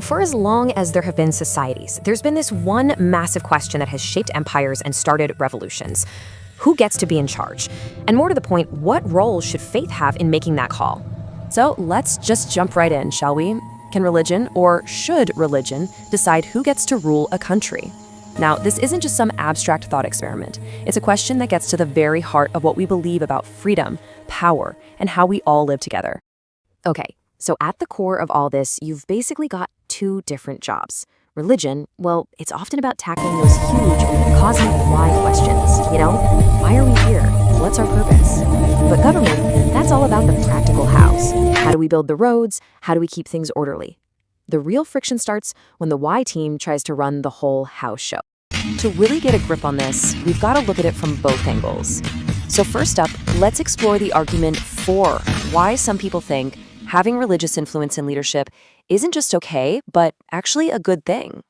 For as long as there have been societies, there's been this one massive question that has shaped empires and started revolutions. Who gets to be in charge? And more to the point, what role should faith have in making that call? So let's just jump right in, shall we? Can religion, or should religion, decide who gets to rule a country? Now, this isn't just some abstract thought experiment. It's a question that gets to the very heart of what we believe about freedom, power, and how we all live together. Okay, so at the core of all this, you've basically got two different jobs. Religion, well, it's often about tackling those huge cosmic why questions. Why are we here? What's our purpose? But government, that's all about the practical hows. How do we build the roads? How do we keep things orderly? The real friction starts when the why team tries to run the whole house show. To really get a grip on this, we've got to look at it from both angles. So first up, let's explore the argument for why some people think having religious influence in leadership isn't just okay, but actually a good thing.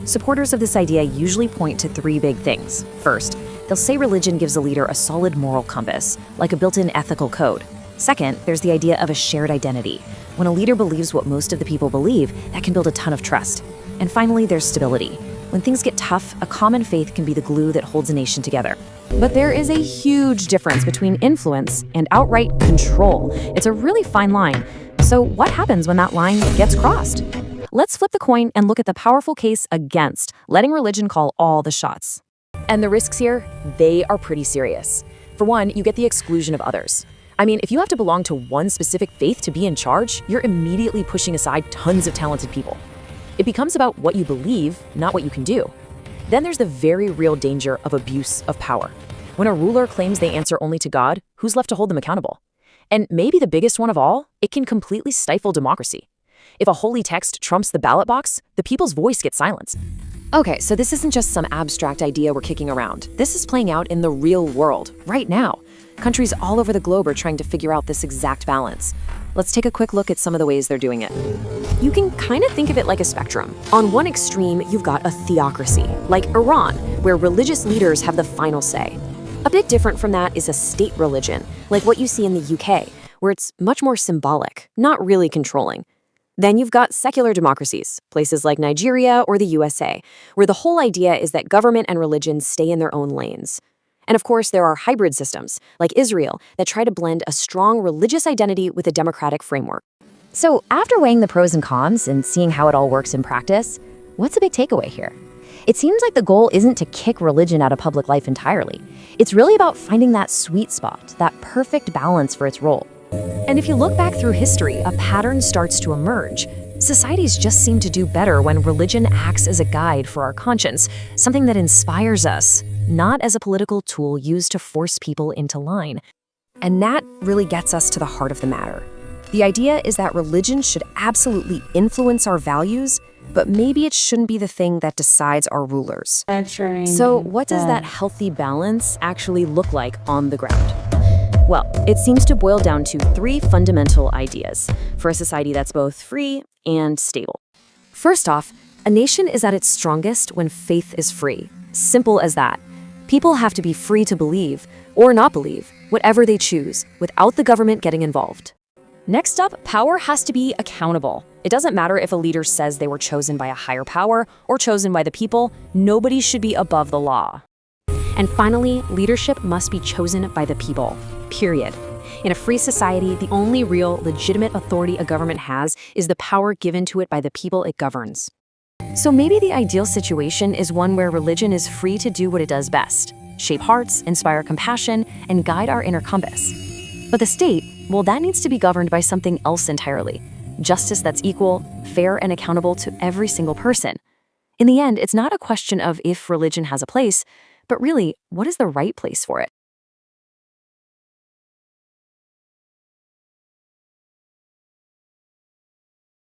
Supporters of this idea usually point to three big things. First, they'll say religion gives a leader a solid moral compass, like a built-in ethical code. Second, there's the idea of a shared identity. When a leader believes what most of the people believe, that can build a ton of trust. And finally, there's stability. When things get tough, a common faith can be the glue that holds a nation together. But there is a huge difference between influence and outright control. It's a really fine line. So what happens when that line gets crossed? Let's flip the coin and look at the powerful case against letting religion call all the shots. And the risks here, they are pretty serious. For one, you get the exclusion of others. If you have to belong to one specific faith to be in charge, you're immediately pushing aside tons of talented people. It becomes about what you believe, not what you can do. Then there's the very real danger of abuse of power. When a ruler claims they answer only to God, who's left to hold them accountable? And maybe the biggest one of all, it can completely stifle democracy. If a holy text trumps the ballot box, the people's voice gets silenced. Okay, so this isn't just some abstract idea we're kicking around. This is playing out in the real world, right now. Countries all over the globe are trying to figure out this exact balance. Let's take a quick look at some of the ways they're doing it. You can kind of think of it like a spectrum. On one extreme, you've got a theocracy, like Iran, where religious leaders have the final say. A bit different from that is a state religion, like what you see in the UK, where it's much more symbolic, not really controlling. Then you've got secular democracies, places like Nigeria or the USA, where the whole idea is that government and religion stay in their own lanes. And of course, there are hybrid systems, like Israel, that try to blend a strong religious identity with a democratic framework. So after weighing the pros and cons and seeing how it all works in practice, what's the big takeaway here? It seems like the goal isn't to kick religion out of public life entirely. It's really about finding that sweet spot, that perfect balance for its role. And if you look back through history, a pattern starts to emerge. Societies just seem to do better when religion acts as a guide for our conscience, something that inspires us, not as a political tool used to force people into line. And that really gets us to the heart of the matter. The idea is that religion should absolutely influence our values, but maybe it shouldn't be the thing that decides our rulers. So what does that healthy balance actually look like on the ground? Well, it seems to boil down to three fundamental ideas for a society that's both free and stable. First off, a nation is at its strongest when faith is free. Simple as that. People have to be free to believe, or not believe, whatever they choose, without the government getting involved. Next up, power has to be accountable. It doesn't matter if a leader says they were chosen by a higher power or chosen by the people, nobody should be above the law. And finally, leadership must be chosen by the people, period. In a free society, the only real, legitimate authority a government has is the power given to it by the people it governs. So maybe the ideal situation is one where religion is free to do what it does best, shape hearts, inspire compassion, and guide our inner compass. But the state, well, that needs to be governed by something else entirely. Justice that's equal, fair, and accountable to every single person. In the end, it's not a question of if religion has a place, but really, what is the right place for it?